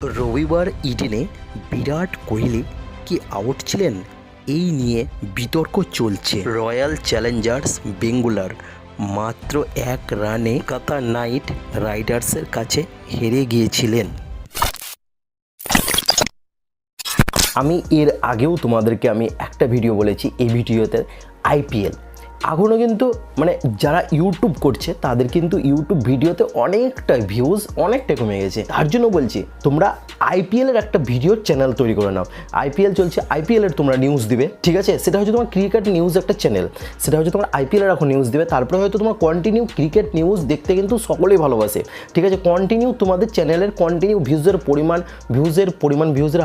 রবিবার ইডেনে বিরাট কোহলি কি আউট ছিলেন এই নিয়ে বিতর্ক চলছে। রয়্যাল চ্যালেঞ্জার্স বেঙ্গালুরু মাত্র 1 রানে কলকাতা নাইট রাইডার্সের কাছে হেরে গিয়েছিলেন। আমি এর আগেও তোমাদেরকে একটা ভিডিও বলেছি, এই ভিডিওতে আইপিএল এখনও কিন্তু যারা ইউটিউব করছে তাদের কিন্তু ইউটিউব ভিডিওতে অনেকটা ভিউজ অনেকটা কমে গেছে। তার জন্য বলছি তোমরা আইপিএলের একটা ভিডিও চ্যানেল তৈরি করে নাও। আইপিএল চলছে, আইপিএলের তোমরা নিউজ দিবে, ঠিক আছে? সেটা হচ্ছে তোমার ক্রিকেট নিউজ একটা চ্যানেল, সেটা হচ্ছে তোমার আইপিএলের এখন নিউজ দিবে। তারপরে হয়তো তোমার কন্টিনিউ ক্রিকেট নিউজ দেখতে কিন্তু সকলেই ভালোবাসে, ঠিক আছে? কন্টিনিউ তোমাদের চ্যানেলের কন্টিনিউ ভিউজের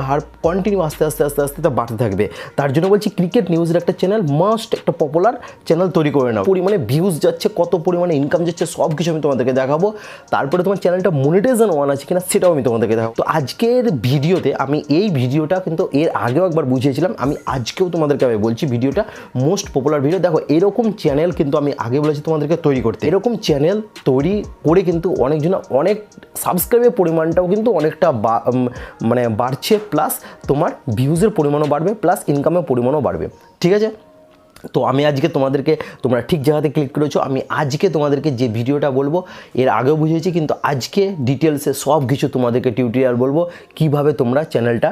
হার কন্টিনিউ আস্তে আস্তে তা বাড়তে থাকবে। তার জন্য বলছি ক্রিকেট নিউজের একটা চ্যানেল মাস্ট, একটা পপুলার চ্যানেল তৈরি করে নাও। পরিমাণে ভিউজ যাচ্ছে, কত পরিমাণে ইনকাম যাচ্ছে, সব কিছু আমি তোমাদেরকে দেখাবো। তারপরে তোমার চ্যানেলটা মনিটাইজেশন অন আছে কিনা সেটাও আমি তোমাদেরকে দেখাবো। তো আজকের ভিডিওতে আমি এই ভিডিওটা কিন্তু এর আগেও একবার বুঝিয়েছিলাম, আমি আজকেও তোমাদেরকে আমি বলছি ভিডিওটা মোস্ট পপুলার ভিডিও। দেখো এরকম চ্যানেল কিন্তু আমি আগে বলেছি তোমাদেরকে তৈরি করতে। এরকম চ্যানেল তৈরি করে কিন্তু অনেকজন অনেক সাবস্ক্রাইবের পরিমাণটাও কিন্তু অনেকটা বাড়ছে, প্লাস তোমার ভিউজের পরিমাণও বাড়বে, প্লাস ইনকামের পরিমাণও বাড়বে, ঠিক আছে? তো আমি আজকে তোমাদেরকে, তোমরা ঠিক জায়গাতে ক্লিক করেছো, আমি আজকে তোমাদেরকে যে ভিডিওটা বলবো এর আগেও বুঝিয়েছি, কিন্তু আজকে ডিটেলসে সব কিছু তোমাদেরকে টিউটোরিয়াল বলবো কিভাবে তোমরা চ্যানেলটা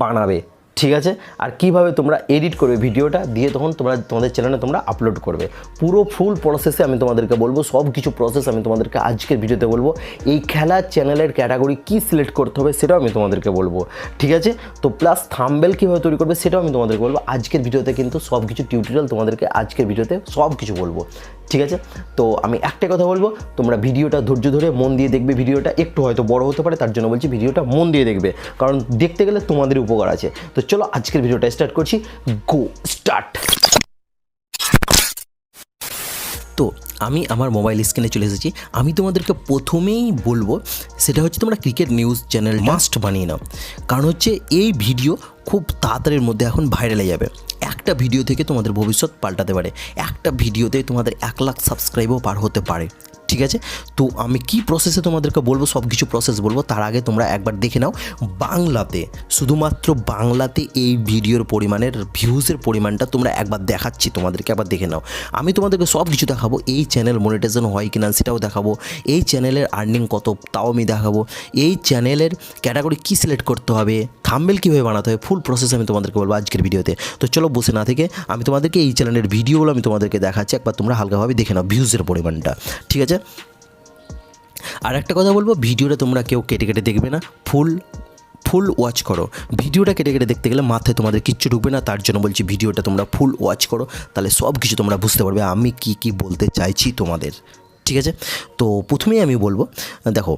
বানাবে, ঠিক আছে? আর কিভাবে তোমরা এডিট করবে ভিডিওটা দিয়ে, তখন তোমাদের চ্যানেলে তোমরা আপলোড করবে। পুরো ফুল প্রসেসে আমি তোমাদেরকে বলবো, সব কিছু প্রসেস আমি তোমাদেরকে আজকের ভিডিওতে বলবো। এই খেলার চ্যানেলের ক্যাটাগরি কি সিলেক্ট করতে হবে সেটাও আমি তোমাদেরকে বলবো, ঠিক আছে? তো প্লাস থাম্বনেল কীভাবে তৈরি করবে সেটাও আমি তোমাদেরকে বলবো। আজকের ভিডিওতে কিন্তু সব কিছু টিউটোরিয়াল তোমাদেরকে আজকের ভিডিওতে সব কিছু বলবো, ঠিক আছে? তো আমি একটাই কথা বলবো, তোমরা ভিডিওটা ধৈর্য ধরে মন দিয়ে দেখবে। ভিডিওটা একটু হয়তো বড় হতে পারে, তার জন্য বলছি ভিডিওটা মন দিয়ে দেখবে, কারণ দেখতে গেলে তোমাদের উপকার আছে। তো চলো আজকের ভিডিওটা স্টার্ট করছি, গো স্টার্ট। তো আমি আমার মোবাইল স্ক্রিনে চলে এসেছি। আমি তোমাদেরকে প্রথমেই বলবো সেটা হচ্ছে তোমরা ক্রিকেট নিউজ চ্যানেল মাস্ট বানিয়ে নাও, কারণ হচ্ছে এই ভিডিও খুব তাড়াতাড়ির মধ্যে এখন ভাইরাল হয়ে যাবে। একটা ভিডিও থেকে তোমাদের ভবিষ্যৎ পাল্টাতে পারে, একটা ভিডিওতে তোমাদের 1 লাখ সাবস্ক্রাইবও পার হতে পারে, ঠিক আছে? তো আমি কি প্রসেসে তোমাদেরকে বলবো, সব কিছু প্রসেস বলবো। তার আগে তোমরা একবার দেখে নাও বাংলাতে, শুধুমাত্র বাংলাতে এই ভিডিওর পরিমাণের ভিউজের পরিমাণটা তোমরা একবার দেখাচ্ছি তোমাদেরকে, একবার দেখে নাও। আমি তোমাদেরকে সব কিছু দেখাবো, এই চ্যানেল মনিটাইজেশন হয় কিনা সেটাও দেখাবো, এই চ্যানেলের আর্নিং কত তাও আমি দেখাবো, এই চ্যানেলের ক্যাটাগরি কী সিলেক্ট করতে হবে, থাম্বনেল কীভাবে বানাতে হবে, ফুল প্রসেস আমি তোমাদেরকে বলবো আজকের ভিডিওতে। তো চলো বসে না থেকে আমি তোমাদেরকে এই চ্যানেলের ভিডিওগুলো আমি তোমাদেরকে দেখাচ্ছি, একবার তোমরা হালকাভাবে দেখে নাও ভিউজের পরিমাণটা, ঠিক আছে? আর একটা কথা বলবো, ভিডিওটা তোমরা কেউ কেটে কেটে দেখবে না, ফুল ওয়াচ করো। ভিডিওটা কেটে কেটে দেখতে গেলে মাথায় তোমাদের কিচ্ছু ঢুকবে না, তার জন্য বলছি ভিডিওটা তোমরা ফুল ওয়াচ করো, তাহলে সব কিছু তোমরা বুঝতে পারবে আমি কি বলতে চাইছি তোমাদের, ঠিক আছে? তো প্রথমেই আমি বলবো, দেখো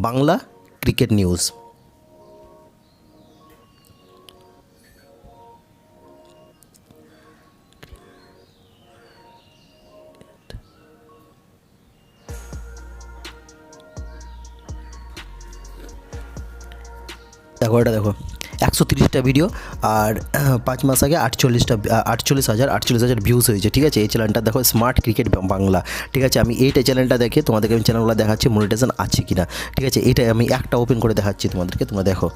বাংলা ক্রিকেট নিউজ, দেখো এটা দেখো 130টা ভিডিও, আর 5 মাস আগে 48,000 ভিউজ হয়েছে, ঠিক আছে? এই চ্যানেলটা দেখো স্মার্ট ক্রিকেট বাংলা, ঠিক আছে? আমি এইটা চ্যানেলটা দেখে তোমাদেরকে আমি চ্যানেলগুলো দেখাচ্ছি মনিটাইজেশন আছে কিনা, ঠিক আছে? এটা আমি একটা ওপেন করে দেখাচ্ছি তোমাদেরকে, তোমরা দেখো।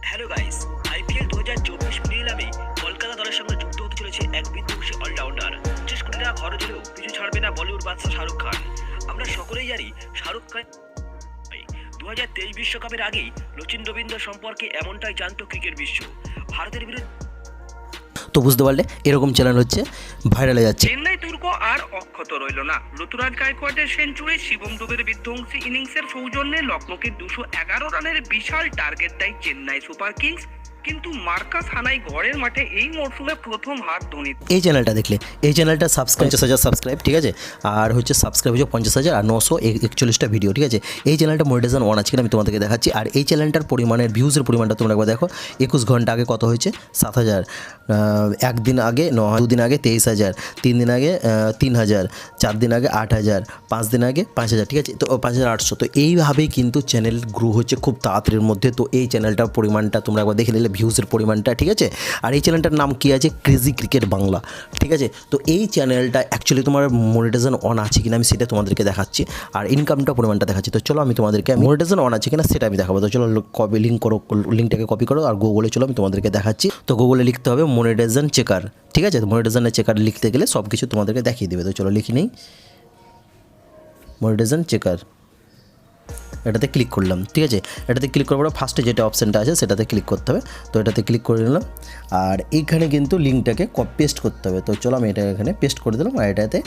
হ্যালো গাইস, আইপিএল 2024 প্রিলিয়ামে কলকাতা দলের সঙ্গে যুক্ত হতে চলেছে এক বিধ্বংসী অলরাউন্ডার। 25 কোটি টাকা খরচ হলেও পিছু ছাড়বে না বলিউড বাদশা শাহরুখ খান। আমরা সকলেই জানি শাহরুখ খান 2023 বিশ্বকাপের আগেই রচিন রবীন্দ্র সম্পর্কে এমনটাই জানতো ক্রিকেট বিশ্ব। ভারতের বিরুদ্ধে তো বুঝতে পারলে এরকম চ্যানেল হচ্ছে ভাইরাল হয়ে যাচ্ছে। চেন্নাই দুর্গ আর অক্ষত রইল না। ঋতুরাজ গায়কোয়াড়ের সেঞ্চুরি, শিবম দুবের বিধ্বংসী ইনিংসের সৌজন্যে লখনৌকে 211 রানের বিশাল টার্গেট দেয় চেন্নাই সুপার কিংস। কিন্তু মার্কাস হানাই ঘরের মাঠে এই মরশুমে প্রথম হাত ধোনি। এই চ্যানেলটা দেখলে, এই চ্যানেলটা 50,000 সাবস্ক্রাইব, ঠিক আছে? আর হচ্ছে সাবস্ক্রাইব হচ্ছে 50,000 আর 941টা ভিডিও, ঠিক আছে? এই চ্যানেলটা মনিটাইজেশন অন আছে কিনা আমি তোমাদেরকে দেখাচ্ছি। আর এই চ্যানেলটার পরিমাণের ভিউজের পরিমাণটা তোমরা একবার দেখো। 21 ঘন্টা আগে কত হয়েছে? 7,000, একদিন আগে 9, 2 দিন আগে 23,000, 3 দিন আগে 3,000, 4 দিন আগে 8,000, 5 দিন আগে 5,000, ঠিক আছে? তো 5,800। তো এইভাবেই কিন্তু চ্যানেল গ্রো হচ্ছে খুব তাড়াতাড়ির মধ্যে। তো এই চ্যানেলটার পরিমাণটা তোমরা একবার দেখে নিলে ভিউজের পরিমাণটা, ঠিক আছে। আর এই চ্যানেলটার নাম কি আছে, ক্রেজি ক্রিকেট বাংলা, ঠিক আছে। তো এই চ্যানেলটা অ্যাকচুয়ালি তোমার মনিটাইজেশন অন আছে কিনা আমি সেটা তোমাদেরকে দেখাচ্ছি, আর ইনকামটা পরিমাণটা দেখাচ্ছি। তো চলো আমি তোমাদেরকে মনিটাইজেশন অন আছে কিনা সেটা আমি দেখাবো। তো চলো কপি লিঙ্কটাকে কপি করো আর গুগলে চলো আমি তোমাদেরকে দেখাচ্ছি। তো গুগলে লিখতে হবে মনিটাইজেশন চেকার, ঠিক আছে। মনিটাইজেশনের চেকার লিখতে গেলে সব কিছু তোমাদেরকে দেখিয়ে দেবে। তো চলো লিখি নেই মনিটাইজেশন চেকার, এটাতে ক্লিক করলাম, ঠিক আছে। এটাতে ক্লিক করার পরে ফার্স্টে যেটা অপশানটা আছে সেটাতে ক্লিক করতে হবে। তো এটাতে ক্লিক করে নিলাম, আর এইখানে কিন্তু লিঙ্কটাকে পেস্ট করতে হবে। তো চলো আমি এটা এখানে পেস্ট করে দিলাম, আর এটাতে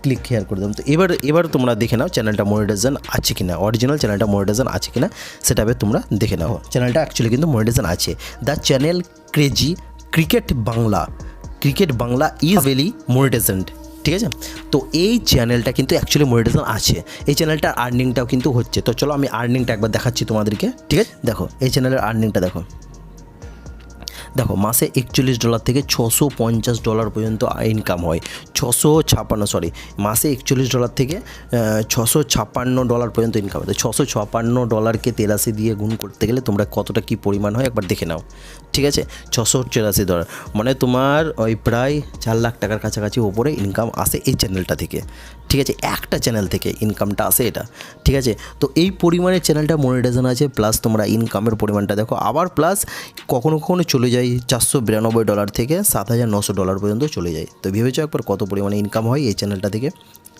ক্লিক হেয়ার করে দিলাম। তো এবার তোমরা দেখে নাও চ্যানেলটা মনিটাইজেশন আছে কিনা, অরিজিনাল চ্যানেলটা মনিটাইজেশন আছে কিনা সেটা তোমরা দেখে নাও। চ্যানেলটা অ্যাকচুয়ালি কিন্তু মনিটাইজেশন আছে। The channel Crazy Cricket Bangla is very monetization, ঠিক আছে। তো এই চ্যানেলটা কিন্তু অ্যাকচুয়ালি মনিটাইজেশন আছে, এই চ্যানেলটার আর্নিংটাও কিন্তু হচ্ছে। তো চলো আমি আর্নিংটা একবার দেখাচ্ছি তোমাদেরকে, ঠিক আছে। দেখো এই চ্যানেলের আর্নিংটা দেখো মাসে $41 থেকে $650 পর্যন্ত ইনকাম হয়। মাসে $41 থেকে $656 পর্যন্ত ইনকাম হয়। তো $656কে 83 দিয়ে গুণ করতে গেলে তোমরা কতটা কী পরিমাণ হয় একবার দেখে নাও, ঠিক আছে। $684 মানে তোমার ওই প্রায় 4 লাখ টাকার কাছাকাছি ওপরে ইনকাম আসে এই চ্যানেলটা থেকে, ঠিক আছে। একটা চ্যানেল থেকে ইনকামটা আসে এটা, ঠিক আছে। তো এই পরিমাণের চ্যানেলটা মনিটাইজেশন আছে, প্লাস তোমরা ইনকামের পরিমাণটা দেখো, আবার প্লাস কখনো কখনো চলে যায় $492 থেকে $7,900 পর্যন্ত চলে যায়। তো ভেবেছো একবার কত পরিমাণে ইনকাম হয় এই চ্যানেলটা থেকে,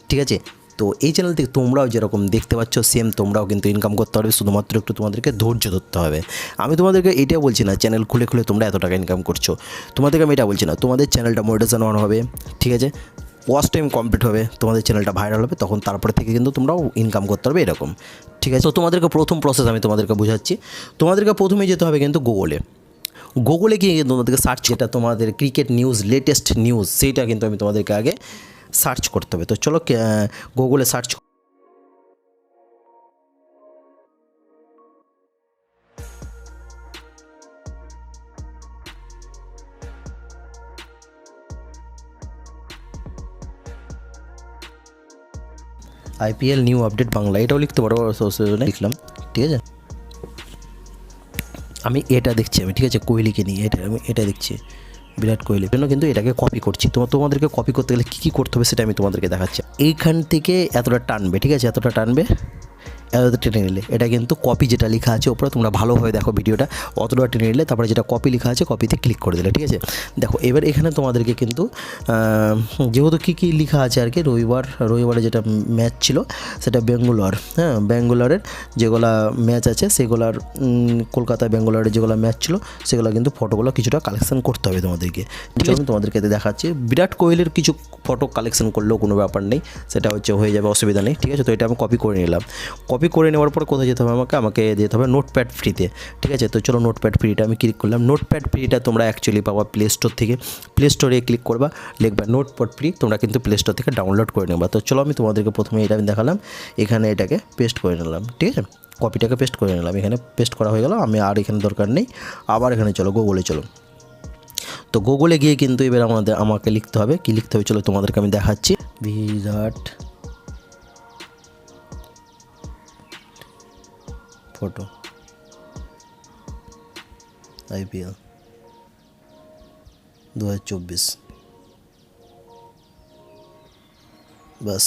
ঠিক আছে। তো এই চ্যানেল থেকে তোমরাও যেরকম দেখতে পাচ্ছ সেম তোমরাও কিন্তু ইনকাম করতে পারবে, শুধুমাত্র একটু তোমাদেরকে ধৈর্য ধরতে হবে। আমি তোমাদেরকে এটা বলছি না চ্যানেল খুলে তোমরা এত টাকা ইনকাম করছো, তোমাদেরকে আমি এটা বলছি না। তোমাদের চ্যানেলটা মনিটাইজেশন অন হবে, ঠিক আছে, ওয়াচ টাইম কমপ্লিট হবে, তোমাদের চ্যানেলটা ভাইরাল হবে, তখন তারপরে থেকে কিন্তু তোমরাও ইনকাম করতে পারবে এরকম, ঠিক আছে। তো তোমাদেরকে প্রথম প্রসেস আমি তোমাদেরকে বোঝাচ্ছি। তোমাদেরকে প্রথমে যেতে হবে কিন্তু গুগলে গিয়ে তোমাদেরকে সার্চ, যেটা তোমাদের ক্রিকেট নিউজ, লেটেস্ট নিউজ, সেইটা কিন্তু আমি তোমাদেরকে আগে সার্চ করতে হবে। তো চলো গুগলে search IPL new update Bangla, এটাও লিখতে পারো, লিখলাম, ঠিক আছে। আমি এটা দেখছি, ঠিক আছে, কোহলিকে নিয়ে আমি এটা দেখছি, বিরাট কোহলির জন্য কিন্তু এটাকে কপি করছি। তোমাদেরকে কপি করতে গেলে কী করতে হবে সেটা আমি তোমাদেরকে দেখাচ্ছি। এইখান থেকে এতটা টানবে, ঠিক আছে, এতটা টানবে, এতটা টেনে নিলে এটা কিন্তু কপি যেটা লেখা আছে ওপরে, তোমরা ভালোভাবে দেখো ভিডিওটা, অতটা টেনে নিলে তারপরে যেটা কপি লেখা আছে কপিতে ক্লিক করে দিলে, ঠিক আছে। দেখো এবার এখানে তোমাদেরকে কিন্তু যেহেতু কী লেখা আছে আর কি, রবিবারে যেটা ম্যাচ ছিল সেটা ব্যাঙ্গালোরের যেগুলো ম্যাচ আছে সেগুলোর, কলকাতা ব্যাঙ্গালোরের যেগুলো ম্যাচ ছিল সেগুলো কিন্তু ফটোগুলো কিছুটা কালেকশন করতে হবে তোমাদেরকে, ঠিক আছে। তোমাদেরকে দেখাচ্ছি বিরাট কোহলির কিছু ফটো কালেকশন করলেও কোনো ব্যাপার নেই, সেটা হয়ে যাবে, অসুবিধা নেই, ঠিক আছে। তো এটা আমি কপি করে নিলাম। কপি করে নেওয়ার পর কোথায় যেতে হবে, আমাকে যেতে হবে নোটপ্যাড ফ্রিতে, ঠিক আছে। তো চলো নোটপ্যাড ফ্রিটা আমি ক্লিক করলাম। নোটপ্যাড ফ্রিটা তোমরা অ্যাকচুয়ালি পাবা প্লে স্টোর থেকে, প্লে স্টোরে ক্লিক করবা, লিখবা নোটপ্যাড ফ্রি, তোমরা কিন্তু প্লে স্টোর থেকে ডাউনলোড করে নেবা। তো চলো আমি তোমাদেরকে প্রথমে এটা আমি দেখালাম, এখানে এটাকে পেস্ট করে নিলাম, ঠিক আছে, কপিটাকে পেস্ট করে নিলাম, এখানে পেস্ট করা হয়ে গেল। আমি আর এখানে দরকার নেই, আবার এখানে চলো গুগলে চলো। তো গুগলে গিয়ে কিন্তু এবার আমাকে লিখতে হবে, কি লিখতে হবে চলো তোমাদেরকে আমি দেখাচ্ছি। বিরাট ফটো IPL 2024, বাস।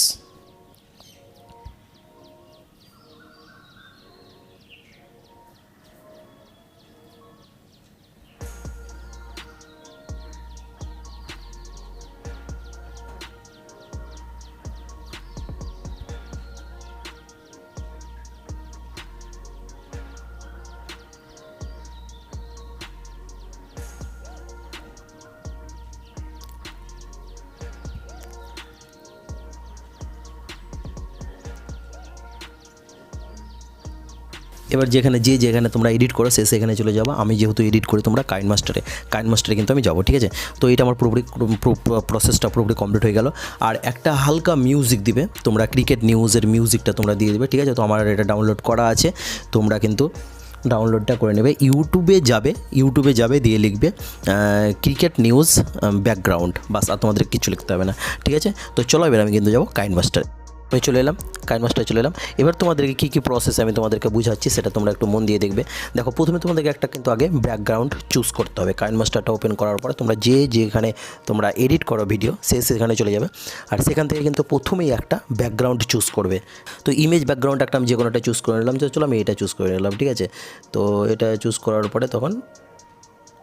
এবার যেখানে তোমরা এডিট করো সেখানে চলে যাবো। আমি যেহেতু এডিট করি তোমরা কাইনমাস্টারে কিন্তু আমি যাবো, ঠিক আছে। তো এটা আমার প্রসেসটা পুরোপুরি কমপ্লিট হয়ে গেল। আর একটা হালকা মিউজিক দিবে, তোমরা ক্রিকেট নিউজের মিউজিকটা তোমরা দিয়ে দেবে, ঠিক আছে। তো আমার এটা ডাউনলোড করা আছে, তোমরা কিন্তু ডাউনলোডটা করে নেবে। ইউটিউবে যাবে দিয়ে লিখবে ক্রিকেট নিউজ ব্যাকগ্রাউন্ড, বাস। আর তোমাদের কিছু লিখতে হবে না, ঠিক আছে। তো চলো এবার আমি কিন্তু যাবো কাইনমাস্টারে। আমি চলে এলাম, কাইনমাস্টারে চলে এলাম। এবার তোমাদেরকে কী প্রসেস আমি তোমাদেরকে বুঝাচ্ছি সেটা তোমরা একটু মন দিয়ে দেখবে। দেখো, প্রথমে তোমাদেরকে একটা কিন্তু আগে ব্যাকগ্রাউন্ড চুজ করতে হবে। কাইনমাস্টারটা ওপেন করার পরে তোমরা যেখানে তোমরা এডিট করো ভিডিও সেখানে চলে যাবে, আর সেখান থেকে কিন্তু প্রথমেই একটা ব্যাকগ্রাউন্ড চুজ করবে। তো ইমেজ ব্যাকগ্রাউন্ড একটা আমি যে কোনোটা চুজ করে নিলাম, চলো আমি এটা চুজ করে নিলাম, ঠিক আছে। তো এটা চুজ করার পরে তখন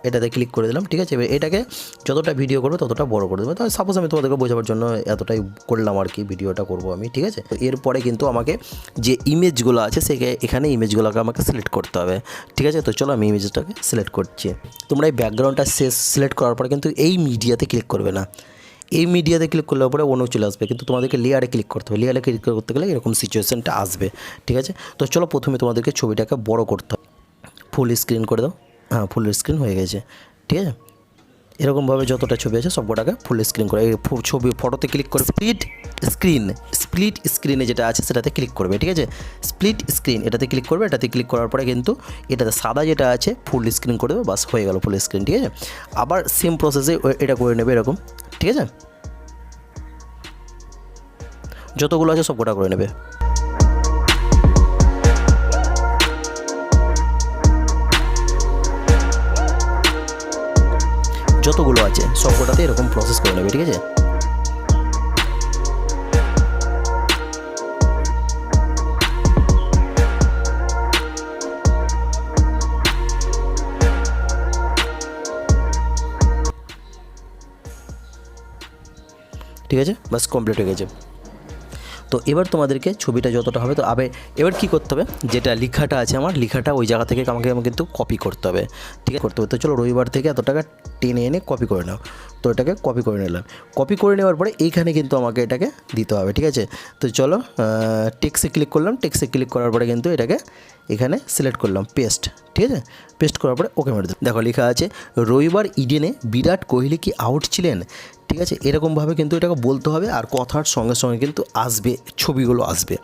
এটাতে ক্লিক করে দিলাম, ঠিক আছে। এবার এটাকে যতটা ভিডিও করবো ততটা বড় করে দেবো। তো সাপোজ আমি তোমাদেরকে বোঝাবার জন্য এতটাই করলাম আর কি, ভিডিওটা করবো আমি, ঠিক আছে। তো এরপরে কিন্তু আমাকে যে ইমেজগুলো আছে এখানে ইমেজগুলোকে আমাকে সিলেক্ট করতে হবে, ঠিক আছে। তো চলো আমি ইমেজটাকে সিলেক্ট করছি। তোমরা এই ব্যাকগ্রাউন্ডটা সিলেক্ট করার পরে কিন্তু এই মিডিয়াতে ক্লিক করবে না, এই মিডিয়াতে ক্লিক করলে পরে অন্য চলে আসবে, কিন্তু তোমাদেরকে লেয়ারে ক্লিক করতে হবে। লেয়ারে ক্লিক করতে গেলে এরকম সিচুয়েশানটা আসবে, ঠিক আছে। তো চলো প্রথমে তোমাদেরকে ছবিটাকে বড় করতে হবে, ফুল স্ক্রিন করে দাও। হ্যাঁ, ফুল স্ক্রিন হয়ে গেছে, ঠিক আছে। এরকমভাবে যতটা ছবি আছে সবকটাকে ফুল স্ক্রিন করে, এই ছবি ফটোতে ক্লিক করে স্প্লিট স্ক্রিনে যেটা আছে সেটাতে ক্লিক করবে, ঠিক আছে। স্প্লিট স্ক্রিন এটাতে ক্লিক করবে, এটাতে ক্লিক করার পরে কিন্তু এটাতে সাদা যেটা আছে ফুল স্ক্রিন করে দেবে, বাস হয়ে গেল ফুল স্ক্রিন, ঠিক আছে। আবার সেম প্রসেসে এটা করে নেবে এরকম, ঠিক আছে। যতগুলো আছে সবকটা করে নেবে। যতগুলো আছে সবকটাতে এরকম প্রসেস করে নেবে, ঠিক আছে। ঠিক আছে, বাস কমপ্লিট হয়ে গেছে। তো এবার তোমাদেরকে ছবিটা যতটা হবে, তো এবার কী করতে হবে, যেটা লেখাটা আছে আমার লেখাটা ওই জায়গা থেকে আমাকে কিন্তু কপি করতে হবে, ঠিক আছে, করতে হবে। তো চলো রবিবার থেকে এত টাকা টেনে এনে কপি করে নাও। তো এটাকে কপি করে নিলাম। কপি করে নেওয়ার পরে এইখানে কিন্তু আমাকে এটাকে দিতে হবে, ঠিক আছে। তো চলো টেক্সে ক্লিক করলাম, টেক্সে ক্লিক করার পরে কিন্তু এটাকে এখানে সিলেক্ট করলাম, পেস্ট, ঠিক আছে। পেস্ট করার পরে ওকে মেরে দিলাম। দেখো লেখা আছে, রবিবার ইডেনে বিরাট কোহলি কি আউট ছিলেন, ঠিক আছে। এরকমভাবে কিন্তু এটাকে বলতে হবে, আর কথার সঙ্গে সঙ্গে কিন্তু আসবে, ছবিগুলো আসবে,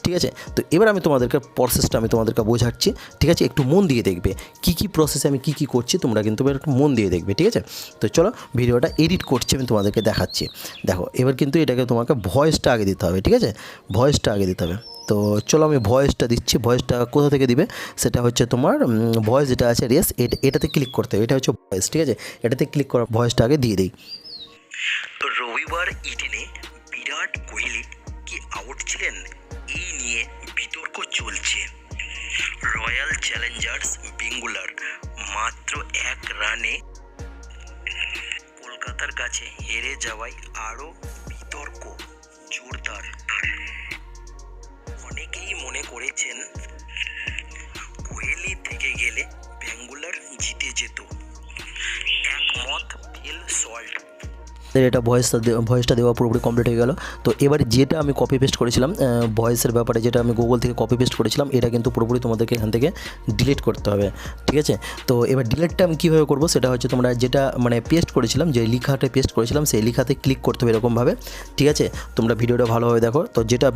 ঠিক আছে। তো এবার আমি তোমাদেরকে প্রসেসটা তোমাদেরকে বোঝাচ্ছি, ঠিক আছে। একটু মন দিয়ে দেখবে কী প্রসেসে আমি কী করছি, তোমরা কিন্তু একটু মন দিয়ে দেখবে, ঠিক আছে। তো চলো ভিডিওটা এডিট করছি, আমি তোমাদেরকে দেখাচ্ছি। দেখো এবার কিন্তু এটাকে তোমাকে ভয়েসটা আগে দিতে হবে, ঠিক আছে, ভয়েসটা আগে দিতে হবে। তো চলো আমি ভয়েসটা দিচ্ছি। ভয়েসটা কোথা থেকে দিবে, সেটা হচ্ছে তোমার ভয়েস যেটা আছে রেস, এটাতে ক্লিক করতে হবে, এটা হচ্ছে ভয়েস, ঠিক আছে। এটাতে ক্লিক করা ভয়েসটা আগে দিয়ে দিই। রবিবার ইডেনে বিরাট কোহলি কি আউট ছিলেন, এই নিয়ে বিতর্ক চলছে। রয়্যাল চ্যালেঞ্জার্স বেঙ্গুলার মাত্র 1 রানে কলকাতার কাছে হেরে যাওয়ায় আরও বিতর্ক জোরদার। অনেকেই মনে করেছেন কোহলি থেকে গেলে বেঙ্গুলার জিতে যেত। একমত ফিল সল্ট। এটা ভয়েসটা দেওয়া পুরোপুরি কমপ্লিট হয়ে গেল। তো এবার যেটা আমি কপি পেস্ট করেছিলাম ভয়েসের ব্যাপারে, যেটা আমি গুগল থেকে কপি পেস্ট করেছিলাম, এটা কিন্তু পুরোপুরি তোমাদেরকে এখান থেকে ডিলিট করতে হবে, ঠিক আছে। তো এবার ডিলিটটা আমি কীভাবে করবো, সেটা হচ্ছে তোমরা যেটা পেস্ট করেছিলাম, যে লেখাটা পেস্ট করেছিলাম সেই লেখাতে ক্লিক করতে হবে এরকমভাবে, ঠিক আছে। তোমরা ভিডিওটা ভালোভাবে দেখো। তো যেটা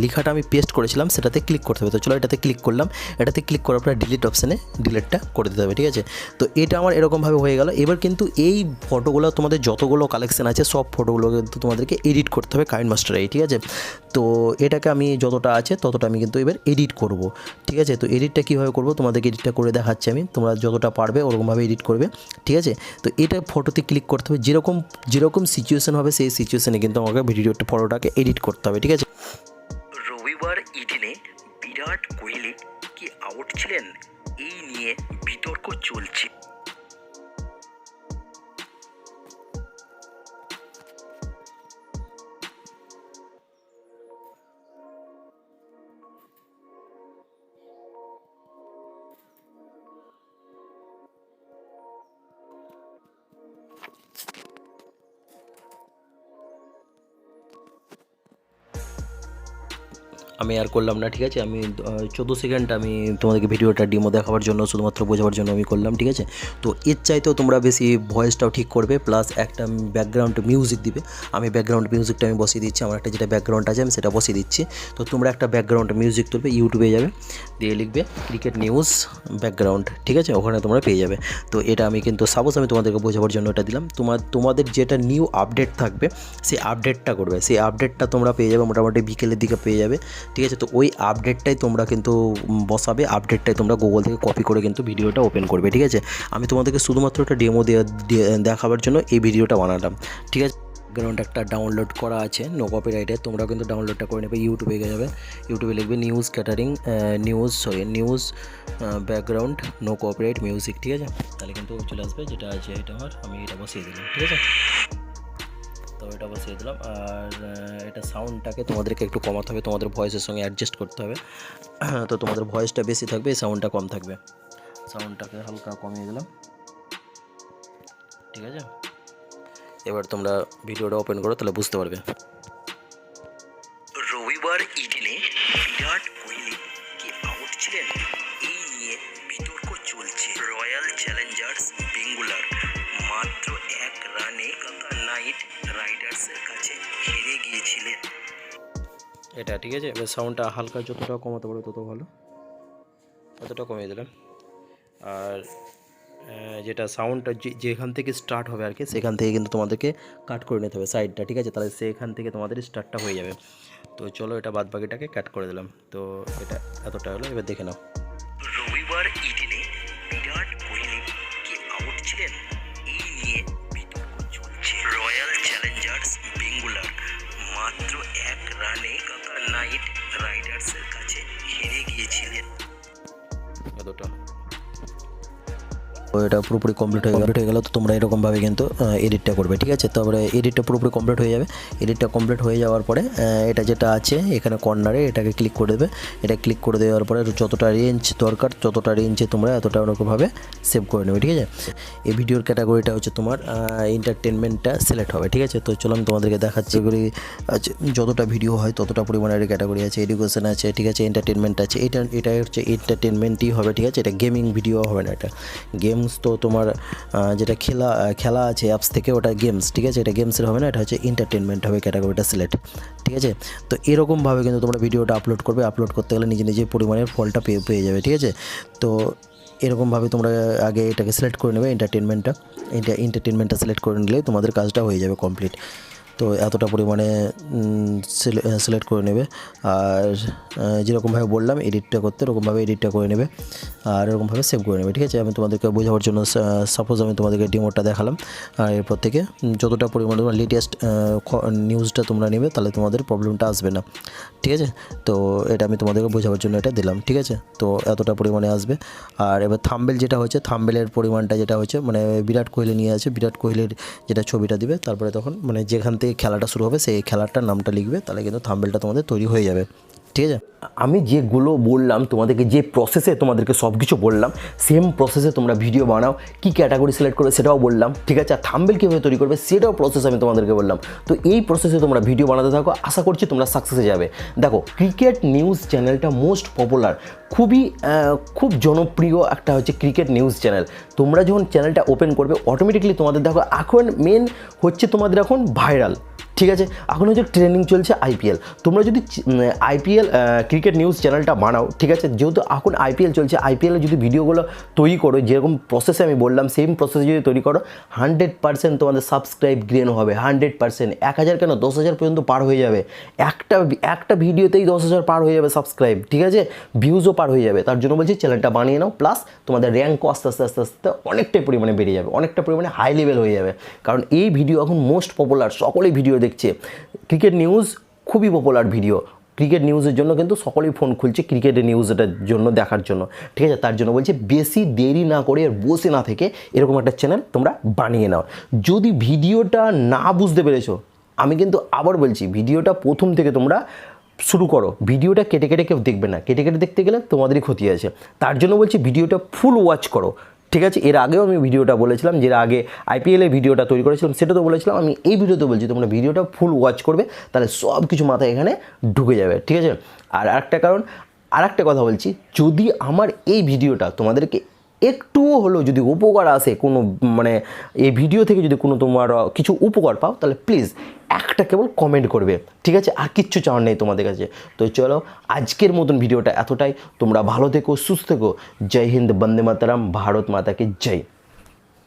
লেখাটা আমি পেস্ট করেছিলাম সেটাতে ক্লিক করতে হবে। তো চলো এটাতে ক্লিক করলাম, এটাতে ক্লিক করার পরে ডিলিট অপশানে ডিলিটটা করে দিতে হবে, ঠিক আছে। তো এটা আমার এরকমভাবে হয়ে গেল। এবার কিন্তু এই ফটোগুলো তোমাদের যতগুলো কালেকশন আছে সব ফটোগুলো কিন্তু তোমাদেরকে এডিট করতে হবে কাইনমাস্টারে, ঠিক আছে। তো এটাকে আমি যতটা আছে ততটা আমি কিন্তু এবার এডিট করব, ঠিক আছে। তো এডিটটা কীভাবে করব তোমাদেরকে এডিটটা করে দেখাচ্ছি আমি, তোমরা যতটা পারবে ওরকমভাবে এডিট করবে, ঠিক আছে। তো এটা ফটোতে ক্লিক করতে হবে, যেরকম সিচুয়েশন হবে সেই সিচুয়েশনে কিন্তু আমাকে ফটোটাকে এডিট করতে হবে, ঠিক আছে। রবিবার ইডেনে বিরাট কোহলি কি আউট ছিলেন, এই নিয়ে বিতর্ক চলছে। আমি আর করলাম না, ঠিক আছে। আমি 14 সেকেন্ড আমি তোমাদেরকে ভিডিওটা ডেমো দেখাবার জন্য, শুধুমাত্র বোঝাবার জন্য আমি করলাম, ঠিক আছে। তো এর চাইতেও তোমরা বেশি ভয়েসটাও ঠিক করবে, প্লাস একটা ব্যাকগ্রাউন্ড মিউজিক দিবে। আমি ব্যাকগ্রাউন্ড মিউজিকটা আমি বসিয়ে দিচ্ছি, আমার একটা যেটা ব্যাকগ্রাউন্ড আছে আমি সেটা বসিয়ে দিচ্ছি। তো তোমরা একটা ব্যাকগ্রাউন্ড মিউজিক তুলবে, ইউটিউবে যাবে, দিয়ে লিখবে ক্রিকেট নিউজ ব্যাকগ্রাউন্ড, ঠিক আছে, ওখানে তোমরা পেয়ে যাবে। তো এটা আমি কিন্তু সাপোজ আমি তোমাদেরকে বোঝাবার জন্য এটা দিলাম। তোমাদের যেটা নিউ আপডেট থাকবে সেই আপডেটটা করবে, সেই আপডেটটা তোমরা পেয়ে যাবে মোটামুটি বিকেলের দিকে পেয়ে যাবে, ঠিক আছে। তো ওই আপডেটটাই তোমরা কিন্তু বসাবে, আপডেটটাই তোমরা গুগল থেকে কপি করে কিন্তু ভিডিওটা ওপেন করবে, ঠিক আছে। আমি তোমাদেরকে শুধুমাত্র একটা ডেমো দেখাবার জন্য এই ভিডিওটা বানালাম, ঠিক আছে। ব্যাকগ্রাউন্ড একটা ডাউনলোড করা আছে নো কপিরাইটে, তোমরা কিন্তু ডাউনলোডটা করে নেবে। ইউটিউবে যাবে, ইউটিউবে লিখবে news catering news background no copyright music, ঠিক আছে। তাহলে কিন্তু চলে আসবে, যেটা আছে এটা আমি এটা বসিয়ে দিলাম, ঠিক আছে। তো এটা বসিয়ে দিলাম। আর এটা সাউন্ডটাকে তোমাদেরকে একটু কমাতে হবে, তোমাদের ভয়েসের সঙ্গে অ্যাডজাস্ট করতে হবে। তো তোমাদের ভয়েসটা বেশি থাকবে, সাউন্ডটা কম থাকবে। সাউন্ডটাকে হালকা কমিয়ে দিলাম, ঠিক আছে। এবার তোমরা ভিডিওটা ওপেন করো, তাহলে বুঝতে পারবে। রবিবার ইডেনে বিরাট কোহলি কি আউট ছিলেন এই নিয়ে বিতর্ক চলছে। রয়্যাল চ্যালেঞ্জার্স বেঙ্গুলার মাত্র 1 রানে কলকাতা নাইট রাইডার্সের কাছে হেরে গিয়েছিলেন। এটা ঠিক আছে। এবার সাউন্ডটা হালকা যতটা কমাতে পারবে তত ভালো, ততটা কমিয়ে দিলাম। আর যেটা সাউন্ডটা যেখান থেকে স্টার্ট হবে আর কি, সেখান থেকে কিন্তু তোমাদেরকে কাট করে নিতে হবে সাইডটা, ঠিক আছে। তাহলে সেখান থেকে তোমাদের স্টার্টটা হয়ে যাবে। তো চলো এটা বাদ বাকিটাকে কাট করে দিলাম। তো এটা এতটা হলো, এবার দেখে নাও। রবিবার ইডেনে বিরাট কোহলি কি আউট ছিলেন এই নিয়ে বিতর্ক চলছে। রয়্যাল চ্যালেঞ্জার্স বেঙ্গুলার মাত্র 1 রানে কলকাতা নাইট রাইডার্সের কাছে হেরে গিয়েছিলেন। এতটা তো এটা পুরোপুরি কমপ্লিট হয়ে গেল। তো তোমরা এরকমভাবে কিন্তু এডিটটা করবে, ঠিক আছে। তারপরে এডিটটা পুরোপুরি কমপ্লিট হয়ে যাবে। এডিটটা কমপ্লিট হয়ে যাওয়ার পরে এটা যেটা আছে এখানে কর্নারে এটাকে ক্লিক করে দেবে। এটা ক্লিক করে দেওয়ার পরে যতটা রেঞ্জ দরকার ততটা রেঞ্জে তোমরা এতটা ওরকমভাবে সেভ করে নেবে, ঠিক আছে। এই ভিডিওর ক্যাটাগরিটা হচ্ছে তোমার এন্টারটেনমেন্টটা সিলেক্ট হবে, ঠিক আছে। তো চলো আমি তোমাদেরকে দেখাচ্ছি। এগুলি আছে যতটা ভিডিও হয় ততটা পরিমাণের ক্যাটাগরি আছে, এডুকেশন আছে, ঠিক আছে, এন্টারটেনমেন্ট আছে। এটা হচ্ছে এন্টারটেনমেন্টই হবে, ঠিক আছে। এটা গেমিং ভিডিও হবে না, এটা গেমস। তো তোমার যেটা খেলা আছে অ্যাপস থেকে ওটা গেমস, ঠিক আছে। এটা গেমসের হবে না, এটা হচ্ছে এন্টারটেনমেন্ট হবে ক্যাটাগরিটা সিলেক্ট, ঠিক আছে। তো এরকমভাবে কিন্তু তোমরা ভিডিওটা আপলোড করবে। আপলোড করতে গেলে নিজে পরিমাণের ফলটা পেয়ে যাবে, ঠিক আছে। তো এরকমভাবে তোমরা আগে এটাকে সিলেক্ট করে নেবে, এন্টারটেনমেন্টটা সিলেক্ট করে নিলে তোমাদের কাজটা হয়ে যাবে কমপ্লিট। তো এতটা পরিমাণে সিলেক্ট করে নেবে। আর যেরকমভাবে বললাম এডিটটা করতে, এরকমভাবে এডিটটা করে নেবে আর এরকমভাবে সেভ করে নেবে, ঠিক আছে। আমি তোমাদেরকে বোঝাবার জন্য সাপোজ আমি তোমাদেরকে ডেমোটা দেখালাম। আর এরপর থেকে যতটা পরিমাণে তোমার লেটেস্ট নিউজটা তোমরা নেবে তাহলে তোমাদের প্রবলেমটা আসবে না, ঠিক আছে। তো এটা আমি তোমাদেরকে বোঝাবার জন্য এটা দিলাম, ঠিক আছে। তো এতটা পরিমাণে আসবে। আর এবার থাম্বেল যেটা হচ্ছে, থাম্বেলের পরিমাণটা যেটা হচ্ছে মানে বিরাট কোহলি নিয়ে আছে, বিরাট কোহলির যেটা ছবিটা দিবে, তারপরে তখন মানে যেখান থেকে খেলাটা শুরু হবে সেই খেলাটার নামটা লিখবে, তাহলে কিন্তু থাম্বেলটা তোমাদের তৈরি হয়ে যাবে, ঠিক আছে। আমি যেগুলো বললাম তোমাদেরকে, যে প্রসেসে তোমাদেরকে সব কিছু বললাম, সেম প্রসেসে তোমরা ভিডিও বানাও। কি ক্যাটাগরি সিলেক্ট করবে সেটাও বললাম, ঠিক আছে। আর থাম্বেল কীভাবে তৈরি করবে সেটাও প্রসেস আমি তোমাদেরকে বললাম। তো এই প্রসেসে তোমরা ভিডিও বানাতে থাকো, আশা করছি তোমরা সাকসেসে যাবে। দেখো, ক্রিকেট নিউজ চ্যানেলটা মোস্ট পপুলার, খুব জনপ্রিয় একটা হচ্ছে ক্রিকেট নিউজ চ্যানেল। তোমরা যখন চ্যানেলটা ওপেন করবে অটোমেটিকলি তোমাদের দেখো এখন মেন হচ্ছে তোমাদের এখন ভাইরাল, ঠিক আছে। এখন হচ্ছে ট্রেনিং চলছে আইপিএল। তোমরা যদি আইপিএল ক্রিকেট নিউজ চ্যানেলটা বানাও, ঠিক আছে, যেহেতু এখন আইপিএল চলছে, আইপিএলে যদি ভিডিওগুলো তৈরি করো যেরকম প্রসেসে আমি বললাম সেম প্রসেসে যদি তৈরি করো 100% তোমাদের সাবস্ক্রাইব গ্রেন হবে, 100%। 1000 কেন 10,000 পর্যন্ত পার হয়ে যাবে। একটা ভিডিওতেই 10,000 পার হয়ে যাবে সাবস্ক্রাইব, ঠিক আছে, ভিউজও পার হয়ে যাবে। তার জন্য বলছি চ্যানেলটা বানিয়ে নাও, প্লাস তোমাদের র্যাঙ্কও আস্তে আস্তে অনেকটাই পরিমাণে বেড়ে যাবে, অনেকটা পরিমাণে হাই লেভেল হয়ে যাবে। কারণ এই ভিডিও এখন মোস্ট পপুলার, সকলেই ভিডিও দেখছে। ক্রিকেট নিউজ খুবই পপুলার ভিডিও, ক্রিকেট নিউজের জন্য কিন্তু সকলেই ফোন খুলছে ক্রিকেটের নিউজটার জন্য দেখার জন্য, ঠিক আছে। তার জন্য বলছি বেশি দেরি না করে আর বসে না থেকে এরকম একটা চ্যানেল তোমরা বানিয়ে নাও। যদি ভিডিওটা না বুঝতে পেরেছো, আমি কিন্তু আবার বলছি ভিডিওটা প্রথম থেকে তোমরা শুরু করো। ভিডিওটা কেটে কেউ দেখবে না, কেটে দেখতে গেলে তোমাদেরই ক্ষতি আছে। তার জন্য বলছি ভিডিওটা ফুল ওয়াচ করো, ঠিক আছে, এর আগেও আমি ভিডিওটা বলেছিলাম, যে এর আগে আইপিএলের ভিডিওটা তৈরি করেছিলাম সেটা তো বলেছিলাম, আমি এই ভিডিওতে বলছি তোমরা ভিডিওটা ফুল ওয়াচ করবে, তাহলে সব কিছু মাথায় এখানে ঢুকে যাবে। ঠিক আছে, আর আরেকটা কারণ, আরেকটা কথা বলছি, যদি আমার এই ভিডিওটা তোমাদেরকে একটুও হলেও যদি উপকার আসে, কোনো মানে এই ভিডিও থেকে যদি কোনো তোমার কিছু উপকার পাও, তাহলে প্লিজ একটা কেবল কমেন্ট করবে। ঠিক আছে, আর কিচ্ছু চাওয়ার নেই তোমাদের কাছে। তো চলো আজকের মতন ভিডিওটা এতটাই, তোমরা ভালো থেকো, সুস্থ থেকো। জয় হিন্দ, বন্দে মাতরম, ভারত মাতা কি জয়।